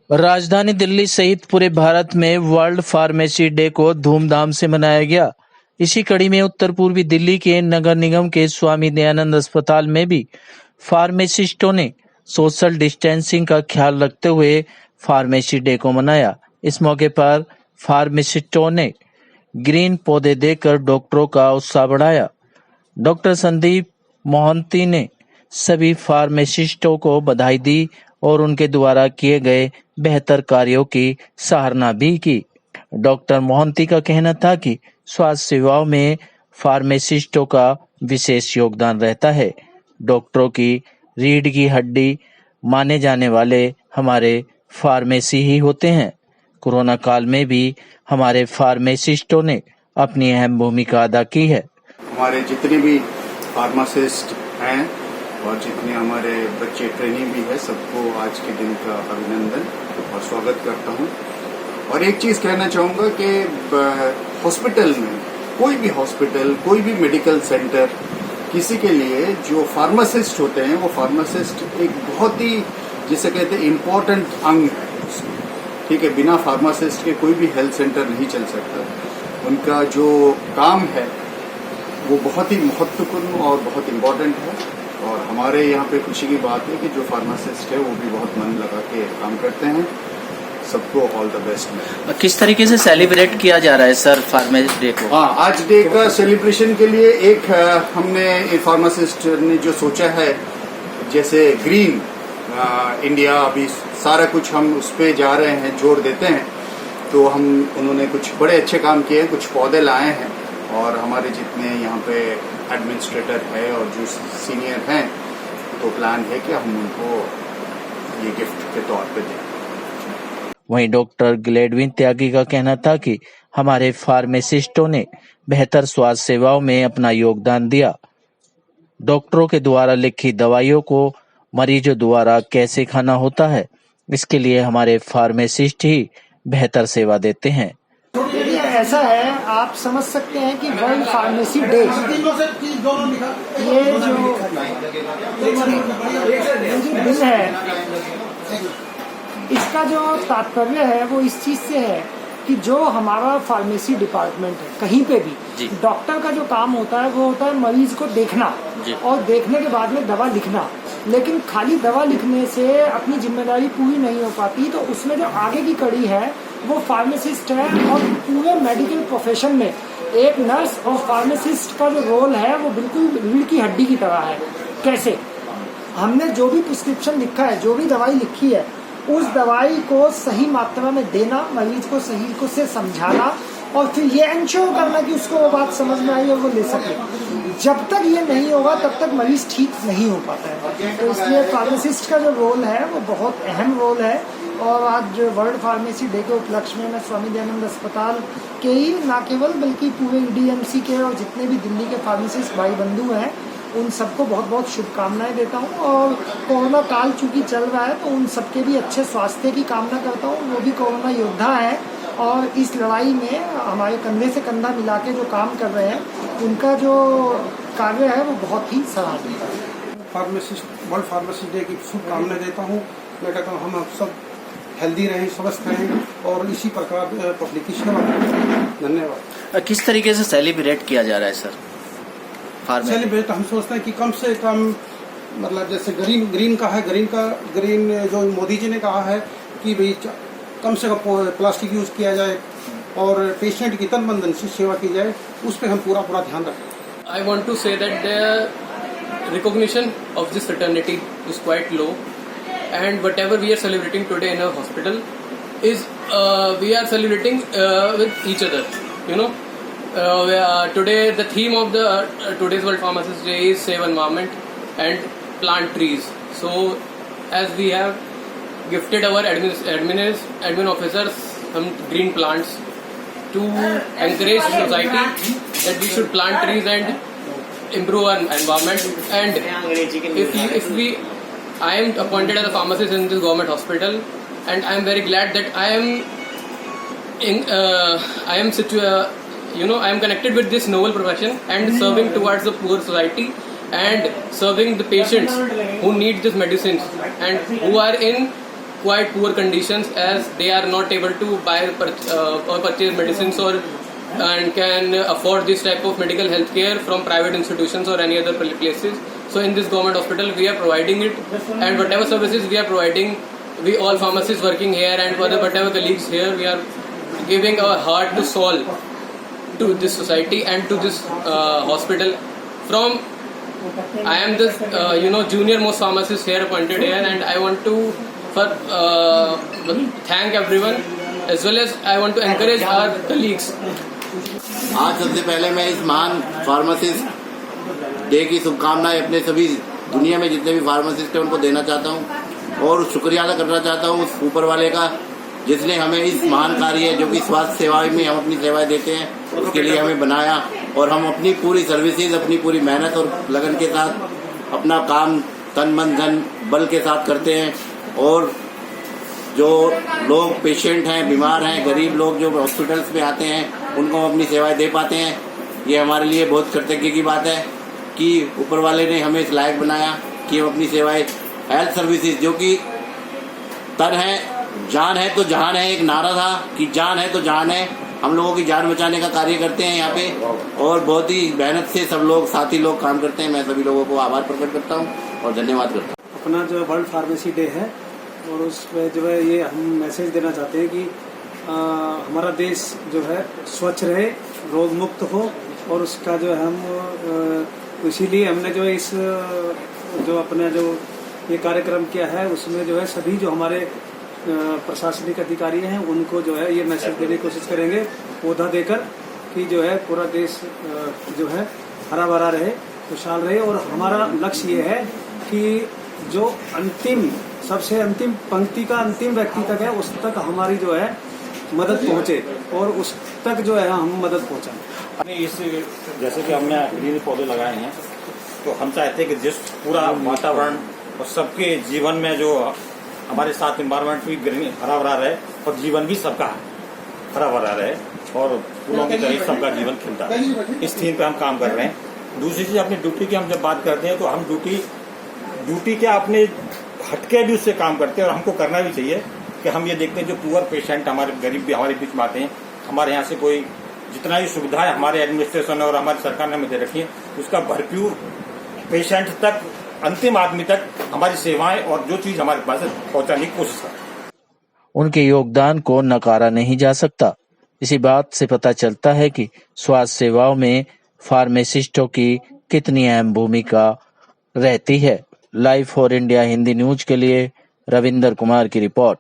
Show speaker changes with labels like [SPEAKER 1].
[SPEAKER 1] राजधानी दिल्ली सहित पूरे भारत में वर्ल्ड फार्मेसी डे को धूमधाम से मनाया गया। इसी कड़ी में उत्तर पूर्वी दिल्ली के नगर निगम के स्वामी दयानंद अस्पताल में भी फार्मासिस्टों ने सोशल डिस्टेंसिंग का ख्याल रखते हुए फार्मेसी डे को मनाया। इस मौके पर फार्मासिस्टों ने ग्रीन पौधे देकर डॉक्टरों का उत्साह बढ़ाया। डॉक्टर संदीप मोहंती ने सभी फार्मासिस्टों को बधाई दी और उनके द्वारा किए गए बेहतर कार्यों की सराहना भी की। डॉक्टर मोहंती का कहना था कि स्वास्थ्य सेवाओं में फार्मासिस्टों का विशेष योगदान रहता है। डॉक्टरों की रीढ़ की हड्डी माने जाने वाले हमारे फार्मेसी ही होते हैं। कोरोना काल में भी हमारे फार्मासिस्टों ने अपनी अहम भूमिका अदा की है।
[SPEAKER 2] हमारे जितने भी फार्मासिस्ट हैं और जितने हमारे बच्चे ट्रेनिंग भी है, सबको आज के दिन का अभिनंदन और स्वागत करता हूं। और एक चीज कहना चाहूंगा कि हॉस्पिटल में कोई भी मेडिकल सेंटर, किसी के लिए जो फार्मासिस्ट होते हैं, वो फार्मासिस्ट एक बहुत ही, जिसे कहते हैं, इम्पोर्टेंट अंग है। ठीक है, बिना फार्मासिस्ट के कोई भी हेल्थ सेंटर नहीं चल सकता। उनका जो काम है वो बहुत ही महत्वपूर्ण और बहुत इम्पोर्टेंट है। और हमारे यहाँ पे खुशी की बात है कि जो फार्मासिस्ट है वो भी बहुत मन लगा के काम करते हैं। सबको ऑल द बेस्ट में।
[SPEAKER 1] किस तरीके से सेलिब्रेट किया जा रहा है सर फार्मेसी डे को?
[SPEAKER 2] हाँ, आज डे का सेलिब्रेशन के लिए एक हमने फार्मासिस्ट ने जो सोचा है, जैसे ग्रीन इंडिया, अभी सारा कुछ हम उस पर जा रहे हैं, जोर देते हैं। तो उन्होंने कुछ बड़े अच्छे काम किए हैं, कुछ पौधे लाए हैं और हमारे जितने यहाँ पे एडमिनिस्ट्रेटर है और जो सीनियर हैं, तो प्लान है कि हम उनको ये गिफ्ट के तौर पे दें।
[SPEAKER 1] वहीं डॉक्टर ग्लेडविन त्यागी का कहना था कि हमारे फार्मासिस्टों ने बेहतर स्वास्थ्य सेवाओं में अपना योगदान दिया। डॉक्टरों के द्वारा लिखी दवाइयों को मरीजों द्वारा कैसे खाना होता है, इसके लिए हमारे फार्मासिस्ट ही बेहतर सेवा देते हैं।
[SPEAKER 3] ऐसा है, आप समझ सकते हैं कि वर्ल्ड फार्मेसी डे, ये जो दिन है, इसका जो तात्पर्य है वो इस चीज से है कि जो हमारा फार्मेसी डिपार्टमेंट है, कहीं पे भी डॉक्टर का जो काम होता है वो होता है मरीज को देखना और देखने के बाद में दवा लिखना। लेकिन खाली दवा लिखने से अपनी जिम्मेदारी पूरी नहीं हो पाती, तो उसमें जो आगे की कड़ी है वो फार्मासिस्ट है। और पूरे मेडिकल प्रोफेशन में एक नर्स और फार्मासिस्ट का जो रोल है वो बिल्कुल रीढ़ की हड्डी की तरह है। कैसे? हमने जो भी प्रिस्क्रिप्शन लिखा है, जो भी दवाई लिखी है, उस दवाई को सही मात्रा में देना, मरीज को सही को से समझाना और फिर ये इंश्योर करना कि उसको वो बात समझ में आई और वो ले सके। जब तक ये नहीं होगा तब तक मरीज ठीक नहीं हो पाता है। तो इसलिए फार्मासिस्ट का जो रोल है वो बहुत अहम रोल है। और आज वर्ल्ड फार्मेसी डे के उपलक्ष्य में मैं स्वामी दयानंद अस्पताल के ही ना केवल बल्कि पूरे डीएमसी के और जितने भी दिल्ली के फार्मासिस्ट भाई बंधु हैं, उन सबको बहुत बहुत शुभकामनाएं देता हूं। और कोरोना काल चूंकि चल रहा है तो उन सबके भी अच्छे स्वास्थ्य की कामना करता हूं। वो भी कोरोना योद्धा है और इस लड़ाई में हमारे कंधे से कंधा मिला के जो काम कर रहे हैं, उनका जो कार्य है वो बहुत ही सराहनीय है।
[SPEAKER 4] फार्मासिस्ट वर्ल्ड फार्मेसी डे की शुभकामनाएं देता हूँ। मैं कहता हूँ हम सब हेल्दी रहें, स्वस्थ रहें और इसी प्रकार पब्लिक की सेवा करें। धन्यवाद।
[SPEAKER 1] किस तरीके से सेलिब्रेट किया जा रहा है सर?
[SPEAKER 4] सेलिब्रेट हम सोचते हैं कि कम से कम, मतलब जैसे ग्रीन जो मोदी जी ने कहा है कि भाई कम से कम प्लास्टिक यूज किया जाए और पेशेंट की तन मन धन से सेवा की जाए, उस पर हम पूरा ध्यान रखें।
[SPEAKER 5] I want to say that the recognition of this fraternity is quite low, and whatever we are celebrating today in our hospital is we are celebrating with each other. You know, today the theme of the today's World Pharmacist Day is Save Environment and Plant Trees. So, as we have gifted our admin officers some green plants to encourage society that we should plant trees and improve our environment. And I am appointed as a pharmacist in this government hospital, and I am very glad that I am connected with this noble profession and serving towards the poor society and serving the patients who need these medicines and who are in quite poor conditions, as they are not able to buy or purchase medicines and can afford this type of medical health care from private institutions or any other places. So in this government hospital we are providing it, and whatever services we are providing, we all pharmacists working here and whatever colleagues here, we are giving our heart to soul to this society and to this hospital. I am the junior most pharmacist here appointed here, and I want to thank everyone, as well as I want to encourage our colleagues.
[SPEAKER 6] आज सबसे पहले मैं इस महान pharmacist day की शुभकामनाएं अपने सभी दुनिया में जितने भी फार्मासिस्ट हैं उनको देना चाहता हूं, और शुक्रिया अदा करना चाहता हूं उस ऊपर वाले का जिसने हमें इस महान कार्य जो कि स्वास्थ्य सेवाएं में हम अपनी सेवाएं देते हैं उसके लिए हमें बनाया, और हम अपनी पूरी सर्विसेज, अपनी पूरी मेहनत और लगन के साथ अपना काम तन मन धन बल के साथ करते हैं। और जो लोग पेशेंट हैं, बीमार हैं, गरीब लोग जो हॉस्पिटल्स में आते हैं उनको हम अपनी सेवाएं दे पाते हैं। ये हमारे लिए बहुत कृतज्ञ की बात है कि ऊपर वाले ने हमें इस लायक बनाया कि हम अपनी सेवाएं हेल्थ सर्विसेज जो कि तन है, जान है तो जहान है, एक नारा था कि जान है तो जहान है, हम लोगों की जान बचाने का कार्य करते हैं यहाँ पे, और बहुत ही मेहनत से सब लोग साथी लोग काम करते हैं। मैं सभी लोगों को आभार प्रकट करता हूँ और धन्यवाद करता हूँ।
[SPEAKER 4] अपना जो वर्ल्ड फार्मेसी डे है और उसमें जो है ये हम मैसेज देना चाहते हैं कि हमारा देश जो है स्वच्छ रहे, रोग मुक्त हो, और उसका जो है हम इसीलिए हमने जो इस जो अपना जो ये कार्यक्रम किया है उसमें जो है सभी जो हमारे प्रशासनिक अधिकारी हैं उनको जो है ये मैसेज देने की कोशिश करेंगे पौधा देकर कि जो है पूरा देश जो है हरा भरा रहे, खुशहाल रहे। और हमारा लक्ष्य ये है कि जो अंतिम सबसे अंतिम पंक्ति का अंतिम व्यक्ति तक है उस तक हमारी जो है मदद पहुंचे और उस तक जो है हम मदद पहुंचाएं।
[SPEAKER 7] इस जैसे कि हमने ग्रीन पौधे लगाए हैं तो हम चाहते हैं कि जिस पूरा वातावरण और सबके जीवन में जो हमारे साथ इन्वायरमेंट भी ग्रीन हरा भरा रहे और जीवन भी सबका हरा भरा रहे और फूलों की तरह सबका जीवन खिलता है। इस थीम पे हम काम कर रहे हैं। दूसरी चीज अपनी ड्यूटी की हम जब बात करते हैं तो हम ड्यूटी क्या अपने हटके भी उससे काम करते हैं और हमको करना भी चाहिए कि हम ये देखते हैं जो पुअर पेशेंट हमारे गरीब भी हमारे बीच में आते हैं, हमारे यहाँ से कोई जितना भी सुविधाएं हमारे एडमिनिस्ट्रेशन और हमारी सरकार ने हमें दे रखी है उसका भरपूर पेशेंट तक, अंतिम आदमी तक हमारी सेवाएं और जो चीज हमारे पास है पहुंचाने की कोशिश करें।
[SPEAKER 1] उनके योगदान को नकारा नहीं जा सकता। इसी बात से पता चलता है कि स्वास्थ्य सेवाओं में फार्मासिस्टों की कितनी अहम भूमिका रहती है। Live for India Hindi news के लिए रविंदर कुमार की रिपोर्ट।